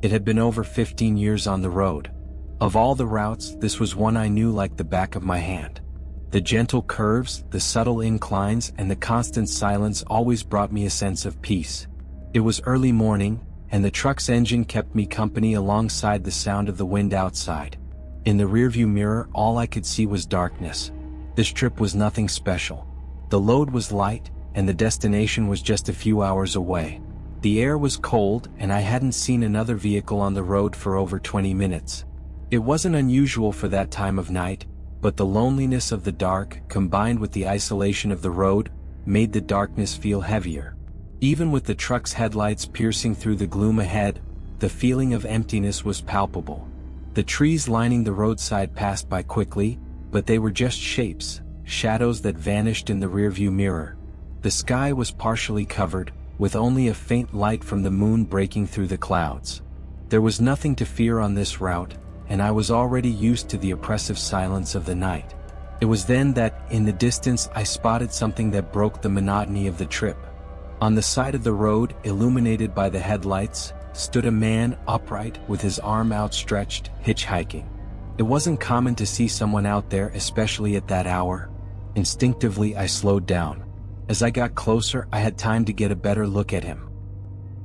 It had been over 15 years on the road. Of all the routes, this was one I knew like the back of my hand. The gentle curves, the subtle inclines, and the constant silence always brought me a sense of peace. It was early morning, and the truck's engine kept me company alongside the sound of the wind outside. In the rearview mirror, all I could see was darkness. This trip was nothing special. The load was light, and the destination was just a few hours away. The air was cold, and I hadn't seen another vehicle on the road for over 20 minutes. It wasn't unusual for that time of night, but the loneliness of the dark, combined with the isolation of the road, made the darkness feel heavier. Even with the truck's headlights piercing through the gloom ahead, the feeling of emptiness was palpable. The trees lining the roadside passed by quickly, but they were just shapes, shadows that vanished in the rearview mirror. The sky was partially covered, with only a faint light from the moon breaking through the clouds. There was nothing to fear on this route, and I was already used to the oppressive silence of the night. It was then that, in the distance, I spotted something that broke the monotony of the trip. On the side of the road, illuminated by the headlights, stood a man upright with his arm outstretched, hitchhiking. It wasn't common to see someone out there, especially at that hour. Instinctively, I slowed down. As I got closer, I had time to get a better look at him.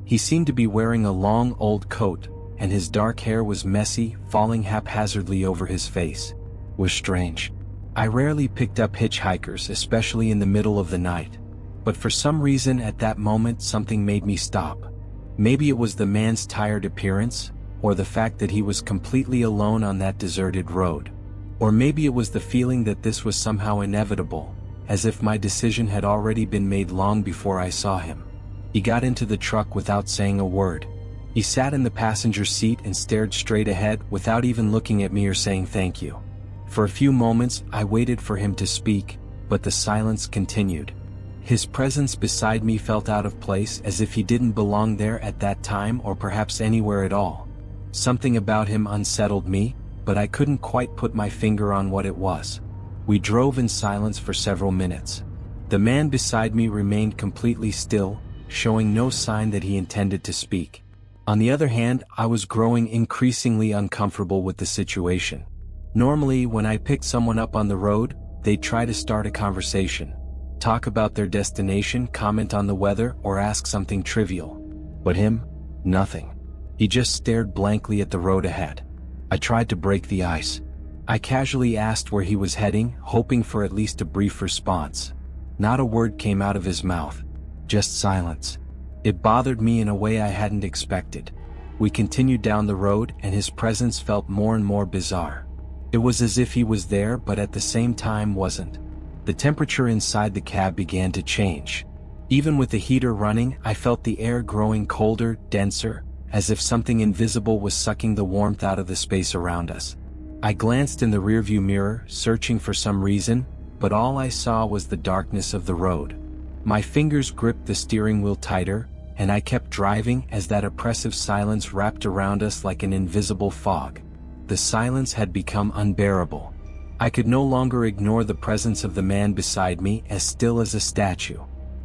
He seemed to be wearing a long old coat, and his dark hair was messy, falling haphazardly over his face. It was strange. I rarely picked up hitchhikers, especially in the middle of the night. But for some reason at that moment something made me stop. Maybe it was the man's tired appearance, or the fact that he was completely alone on that deserted road. Or maybe it was the feeling that this was somehow inevitable, as if my decision had already been made long before I saw him. He got into the truck without saying a word. He sat in the passenger seat and stared straight ahead without even looking at me or saying thank you. For a few moments, I waited for him to speak, but the silence continued. His presence beside me felt out of place, as if he didn't belong there at that time or perhaps anywhere at all. Something about him unsettled me, but I couldn't quite put my finger on what it was. We drove in silence for several minutes. The man beside me remained completely still, showing no sign that he intended to speak. On the other hand, I was growing increasingly uncomfortable with the situation. Normally, when I picked someone up on the road, they'd try to start a conversation, talk about their destination, comment on the weather, or ask something trivial. But him? Nothing. He just stared blankly at the road ahead. I tried to break the ice. I casually asked where he was heading, hoping for at least a brief response. Not a word came out of his mouth. Just silence. It bothered me in a way I hadn't expected. We continued down the road, and his presence felt more and more bizarre. It was as if he was there but at the same time wasn't. The temperature inside the cab began to change. Even with the heater running, I felt the air growing colder, denser, as if something invisible was sucking the warmth out of the space around us. I glanced in the rearview mirror, searching for some reason, but all I saw was the darkness of the road. My fingers gripped the steering wheel tighter, and I kept driving as that oppressive silence wrapped around us like an invisible fog. The silence had become unbearable. I could no longer ignore the presence of the man beside me, as still as a statue.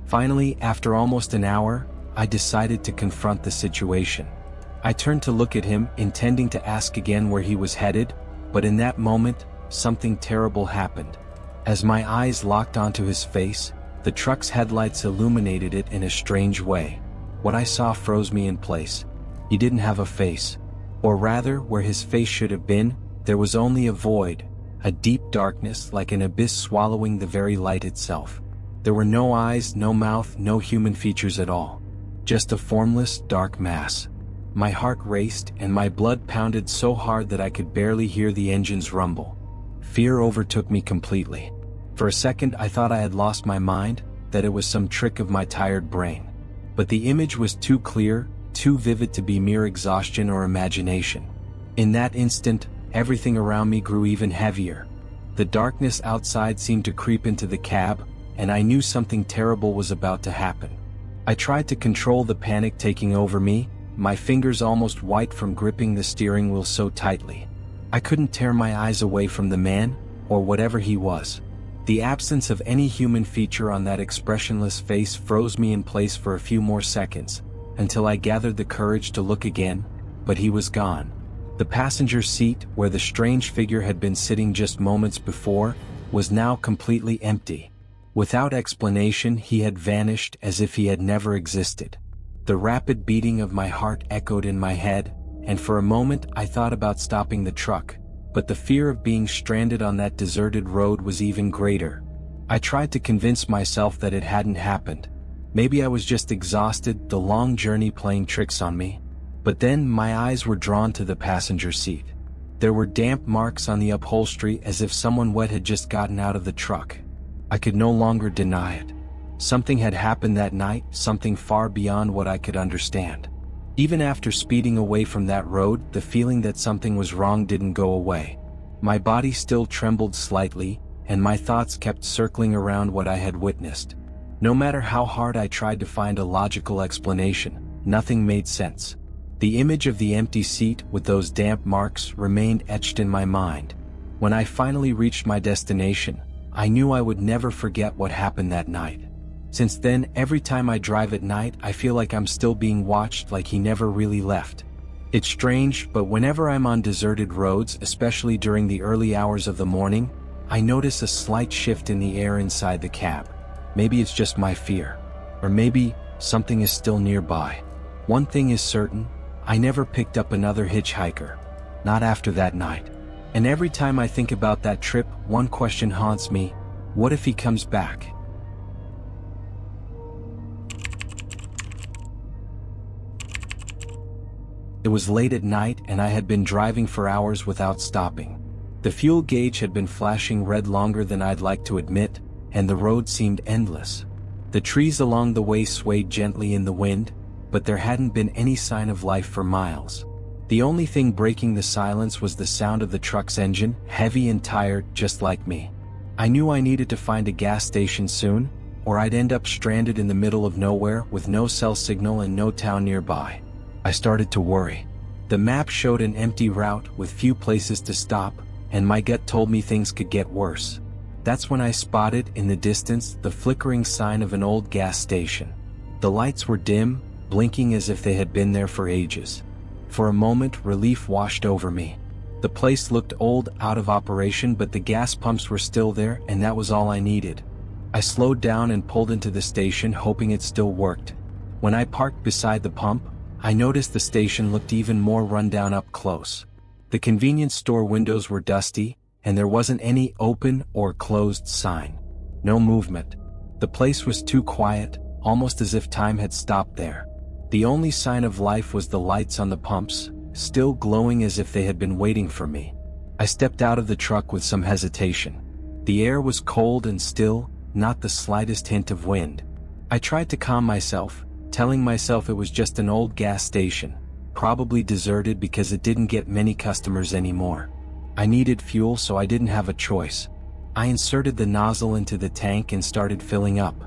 Finally, after almost an hour, I decided to confront the situation. I turned to look at him, intending to ask again where he was headed, but in that moment, something terrible happened. As my eyes locked onto his face, the truck's headlights illuminated it in a strange way. What I saw froze me in place. He didn't have a face. Or rather, where his face should have been, there was only a void, a deep darkness like an abyss swallowing the very light itself. There were no eyes, no mouth, no human features at all. Just a formless, dark mass. My heart raced, and my blood pounded so hard that I could barely hear the engines rumble. Fear overtook me completely. For a second, I thought I had lost my mind, that it was some trick of my tired brain. But the image was too clear, too vivid to be mere exhaustion or imagination. In that instant, everything around me grew even heavier. The darkness outside seemed to creep into the cab, and I knew something terrible was about to happen. I tried to control the panic taking over me, my fingers almost white from gripping the steering wheel so tightly. I couldn't tear my eyes away from the man, or whatever he was. The absence of any human feature on that expressionless face froze me in place for a few more seconds, until I gathered the courage to look again, but he was gone. The passenger seat, where the strange figure had been sitting just moments before, was now completely empty. Without explanation, he had vanished as if he had never existed. The rapid beating of my heart echoed in my head, and for a moment I thought about stopping the truck, but the fear of being stranded on that deserted road was even greater. I tried to convince myself that it hadn't happened. Maybe I was just exhausted, the long journey playing tricks on me. But then my eyes were drawn to the passenger seat. There were damp marks on the upholstery as if someone wet had just gotten out of the truck. I could no longer deny it. Something had happened that night, something far beyond what I could understand. Even after speeding away from that road, the feeling that something was wrong didn't go away. My body still trembled slightly, and my thoughts kept circling around what I had witnessed. No matter how hard I tried to find a logical explanation, nothing made sense. The image of the empty seat with those damp marks remained etched in my mind. When I finally reached my destination, I knew I would never forget what happened that night. Since then, every time I drive at night, I feel like I'm still being watched, like he never really left. It's strange, but whenever I'm on deserted roads, especially during the early hours of the morning, I notice a slight shift in the air inside the cab. Maybe it's just my fear. Or maybe something is still nearby. One thing is certain, I never picked up another hitchhiker. Not after that night. And every time I think about that trip, one question haunts me: what if he comes back? It was late at night and I had been driving for hours without stopping. The fuel gauge had been flashing red longer than I'd like to admit, and the road seemed endless. The trees along the way swayed gently in the wind, but there hadn't been any sign of life for miles. The only thing breaking the silence was the sound of the truck's engine, heavy and tired, just like me. I knew I needed to find a gas station soon, or I'd end up stranded in the middle of nowhere with no cell signal and no town nearby. I started to worry. The map showed an empty route with few places to stop, and my gut told me things could get worse. That's when I spotted, in the distance, the flickering sign of an old gas station. The lights were dim, blinking as if they had been there for ages. For a moment, relief washed over me. The place looked old, out of operation, but the gas pumps were still there, and that was all I needed. I slowed down and pulled into the station, hoping it still worked. When I parked beside the pump, I noticed the station looked even more rundown up close. The convenience store windows were dusty, and there wasn't any open or closed sign. No movement. The place was too quiet, almost as if time had stopped there. The only sign of life was the lights on the pumps, still glowing as if they had been waiting for me. I stepped out of the truck with some hesitation. The air was cold and still, not the slightest hint of wind. I tried to calm myself, telling myself it was just an old gas station, probably deserted because it didn't get many customers anymore. I needed fuel, so I didn't have a choice. I inserted the nozzle into the tank and started filling up.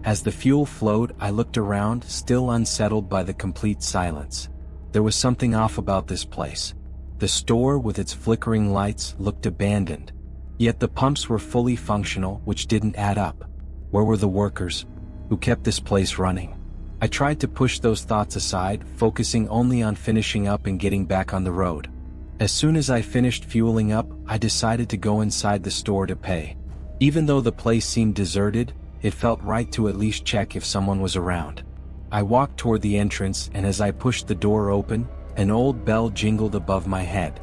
As the fuel flowed, I looked around, still unsettled by the complete silence. There was something off about this place. The store, with its flickering lights, looked abandoned. Yet the pumps were fully functional, which didn't add up. Where were the workers who kept this place running? I tried to push those thoughts aside, focusing only on finishing up and getting back on the road. As soon as I finished fueling up, I decided to go inside the store to pay. Even though the place seemed deserted, it felt right to at least check if someone was around. I walked toward the entrance, and as I pushed the door open, an old bell jingled above my head.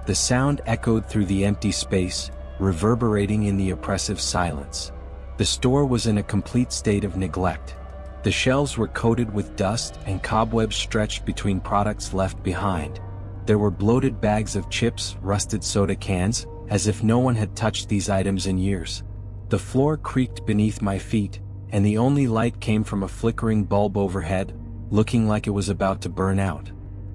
The sound echoed through the empty space, reverberating in the oppressive silence. The store was in a complete state of neglect. The shelves were coated with dust, and cobwebs stretched between products left behind. There were bloated bags of chips, rusted soda cans, as if no one had touched these items in years. The floor creaked beneath my feet, and the only light came from a flickering bulb overhead, looking like it was about to burn out.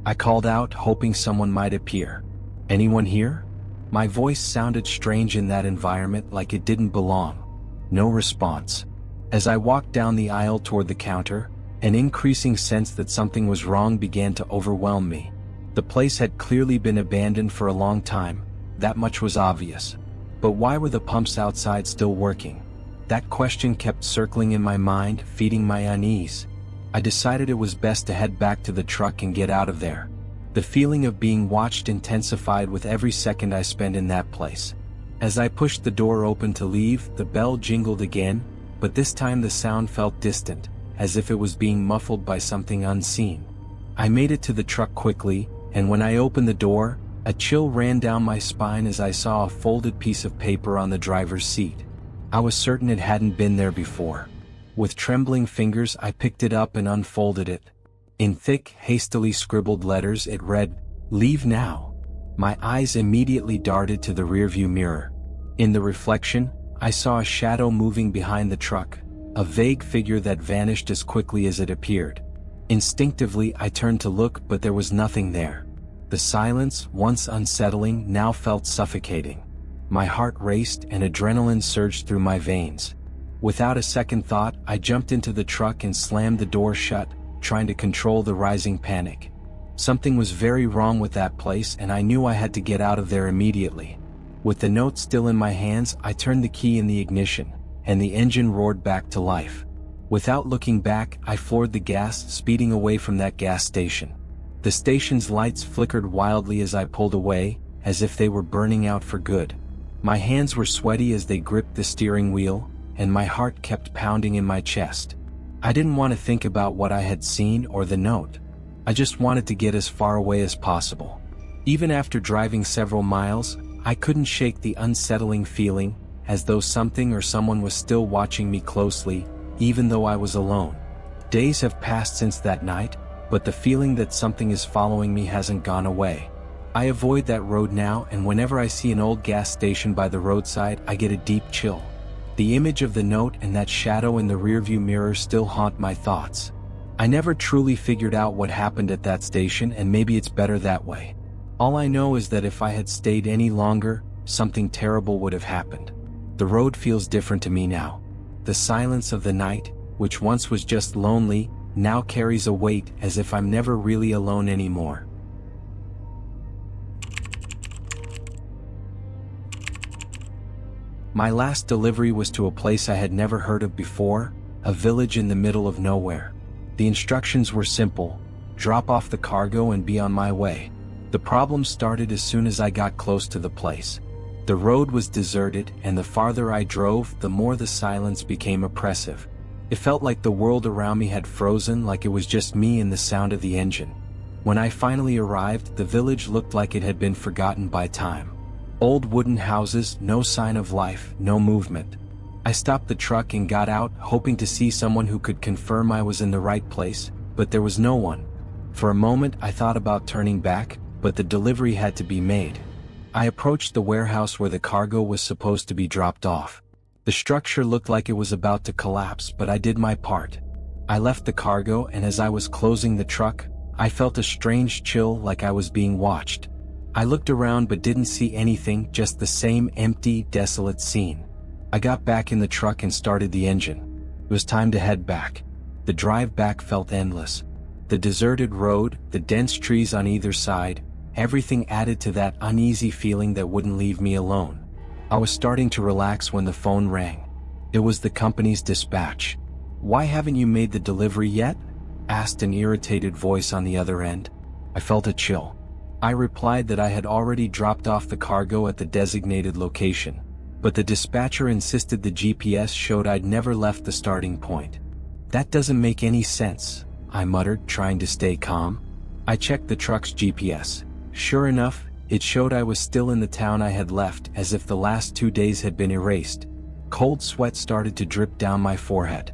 I called out, hoping someone might appear. "Anyone here?" My voice sounded strange in that environment, like it didn't belong. No response. As I walked down the aisle toward the counter, an increasing sense that something was wrong began to overwhelm me. The place had clearly been abandoned for a long time, that much was obvious. But why were the pumps outside still working? That question kept circling in my mind, feeding my unease. I decided it was best to head back to the truck and get out of there. The feeling of being watched intensified with every second I spent in that place. As I pushed the door open to leave, the bell jingled again, but this time the sound felt distant, as if it was being muffled by something unseen. I made it to the truck quickly, and when I opened the door, a chill ran down my spine as I saw a folded piece of paper on the driver's seat. I was certain it hadn't been there before. With trembling fingers I picked it up and unfolded it. In thick, hastily scribbled letters it read, "Leave now." My eyes immediately darted to the rearview mirror. In the reflection, I saw a shadow moving behind the truck, a vague figure that vanished as quickly as it appeared. Instinctively I turned to look, but there was nothing there. The silence, once unsettling, now felt suffocating. My heart raced and adrenaline surged through my veins. Without a second thought, I jumped into the truck and slammed the door shut, trying to control the rising panic. Something was very wrong with that place, and I knew I had to get out of there immediately. With the note still in my hands, I turned the key in the ignition, and the engine roared back to life. Without looking back, I floored the gas, speeding away from that gas station. The station's lights flickered wildly as I pulled away, as if they were burning out for good. My hands were sweaty as they gripped the steering wheel, and my heart kept pounding in my chest. I didn't want to think about what I had seen or the note. I just wanted to get as far away as possible. Even after driving several miles, I couldn't shake the unsettling feeling, as though something or someone was still watching me closely, even though I was alone. Days have passed since that night, but the feeling that something is following me hasn't gone away. I avoid that road now, and whenever I see an old gas station by the roadside, I get a deep chill. The image of the note and that shadow in the rearview mirror still haunt my thoughts. I never truly figured out what happened at that station, and maybe it's better that way. All I know is that if I had stayed any longer, something terrible would have happened. The road feels different to me now. The silence of the night, which once was just lonely, now carries a weight, as if I'm never really alone anymore. My last delivery was to a place I had never heard of before, a village in the middle of nowhere. The instructions were simple: drop off the cargo and be on my way. The problem started as soon as I got close to the place. The road was deserted, and the farther I drove, the more the silence became oppressive. It felt like the world around me had frozen, like it was just me and the sound of the engine. When I finally arrived, the village looked like it had been forgotten by time. Old wooden houses, no sign of life, no movement. I stopped the truck and got out, hoping to see someone who could confirm I was in the right place, but there was no one. For a moment I thought about turning back, but the delivery had to be made. I approached the warehouse where the cargo was supposed to be dropped off. The structure looked like it was about to collapse, but I did my part. I left the cargo, and as I was closing the truck, I felt a strange chill, like I was being watched. I looked around but didn't see anything, just the same empty, desolate scene. I got back in the truck and started the engine. It was time to head back. The drive back felt endless. The deserted road, the dense trees on either side, everything added to that uneasy feeling that wouldn't leave me alone. I was starting to relax when the phone rang. It was the company's dispatch. "Why haven't you made the delivery yet?" asked an irritated voice on the other end. I felt a chill. I replied that I had already dropped off the cargo at the designated location, but the dispatcher insisted the GPS showed I'd never left the starting point. "That doesn't make any sense," I muttered, trying to stay calm. I checked the truck's GPS. Sure enough, it showed I was still in the town I had left, as if the last 2 days had been erased. Cold sweat started to drip down my forehead.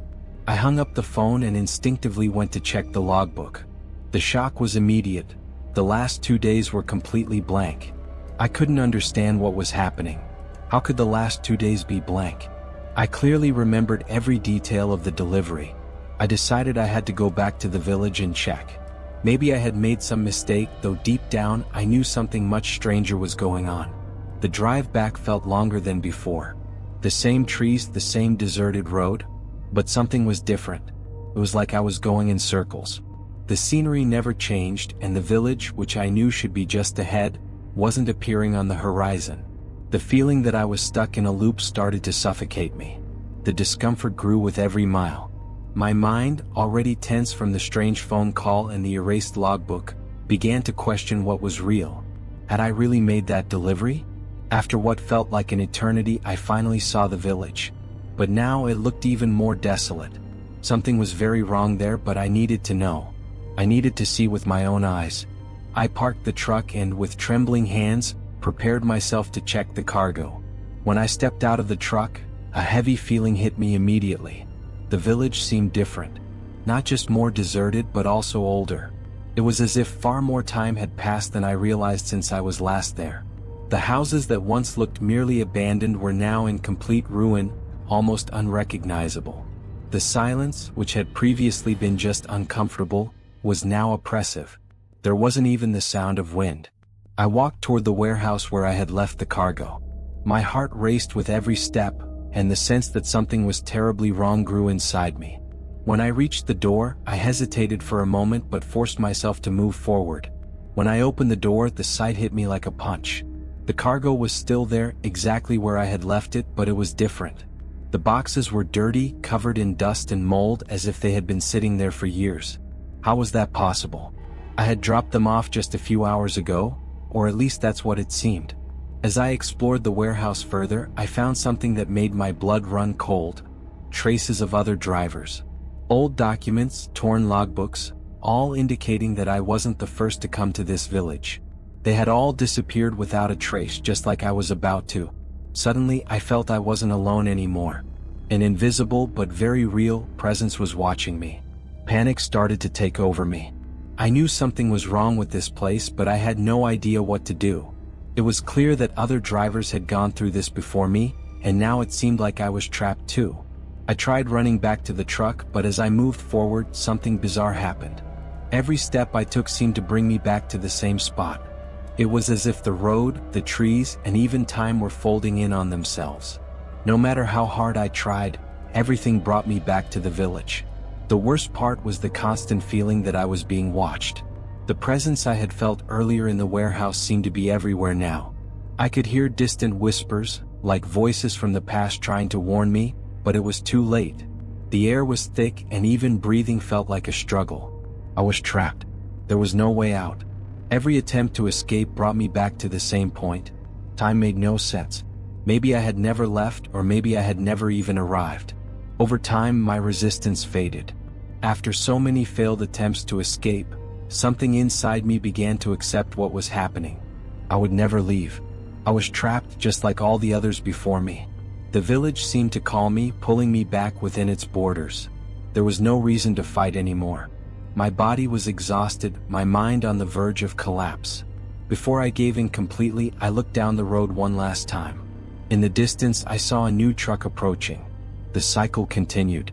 I hung up the phone and instinctively went to check the logbook. The shock was immediate. The last 2 days were completely blank. I couldn't understand what was happening. How could the last 2 days be blank? I clearly remembered every detail of the delivery. I decided I had to go back to the village and check. Maybe I had made some mistake, though deep down I knew something much stranger was going on. The drive back felt longer than before. The same trees, the same deserted road, but something was different. It was like I was going in circles. The scenery never changed, and the village, which I knew should be just ahead, wasn't appearing on the horizon. The feeling that I was stuck in a loop started to suffocate me. The discomfort grew with every mile. My mind, already tense from the strange phone call and the erased logbook, began to question what was real. Had I really made that delivery? After what felt like an eternity, I finally saw the village. But now it looked even more desolate. Something was very wrong there, but I needed to know. I needed to see with my own eyes. I parked the truck and, with trembling hands, prepared myself to check the cargo. When I stepped out of the truck, a heavy feeling hit me immediately. The village seemed different. Not just more deserted, but also older. It was as if far more time had passed than I realized since I was last there. The houses that once looked merely abandoned were now in complete ruin, almost unrecognizable. The silence, which had previously been just uncomfortable, was now oppressive. There wasn't even the sound of wind. I walked toward the warehouse where I had left the cargo. My heart raced with every step, and the sense that something was terribly wrong grew inside me. When I reached the door, I hesitated for a moment but forced myself to move forward. When I opened the door, the sight hit me like a punch. The cargo was still there, exactly where I had left it, but it was different. The boxes were dirty, covered in dust and mold, as if they had been sitting there for years. How was that possible? I had dropped them off just a few hours ago, or at least that's what it seemed. As I explored the warehouse further, I found something that made my blood run cold. Traces of other drivers. Old documents, torn logbooks, all indicating that I wasn't the first to come to this village. They had all disappeared without a trace, just like I was about to. Suddenly, I felt I wasn't alone anymore. An invisible but very real presence was watching me. Panic started to take over me. I knew something was wrong with this place, but I had no idea what to do. It was clear that other drivers had gone through this before me, and now it seemed like I was trapped too. I tried running back to the truck, but as I moved forward, something bizarre happened. Every step I took seemed to bring me back to the same spot. It was as if the road, the trees, and even time were folding in on themselves. No matter how hard I tried, everything brought me back to the village. The worst part was the constant feeling that I was being watched. The presence I had felt earlier in the warehouse seemed to be everywhere now. I could hear distant whispers, like voices from the past trying to warn me, but it was too late. The air was thick and even breathing felt like a struggle. I was trapped. There was no way out. Every attempt to escape brought me back to the same point. Time made no sense. Maybe I had never left, or maybe I had never even arrived. Over time, my resistance faded. After so many failed attempts to escape, something inside me began to accept what was happening. I would never leave. I was trapped just like all the others before me. The village seemed to call me, pulling me back within its borders. There was no reason to fight anymore. My body was exhausted, my mind on the verge of collapse. Before I gave in completely, I looked down the road one last time. In the distance, I saw a new truck approaching. The cycle continued.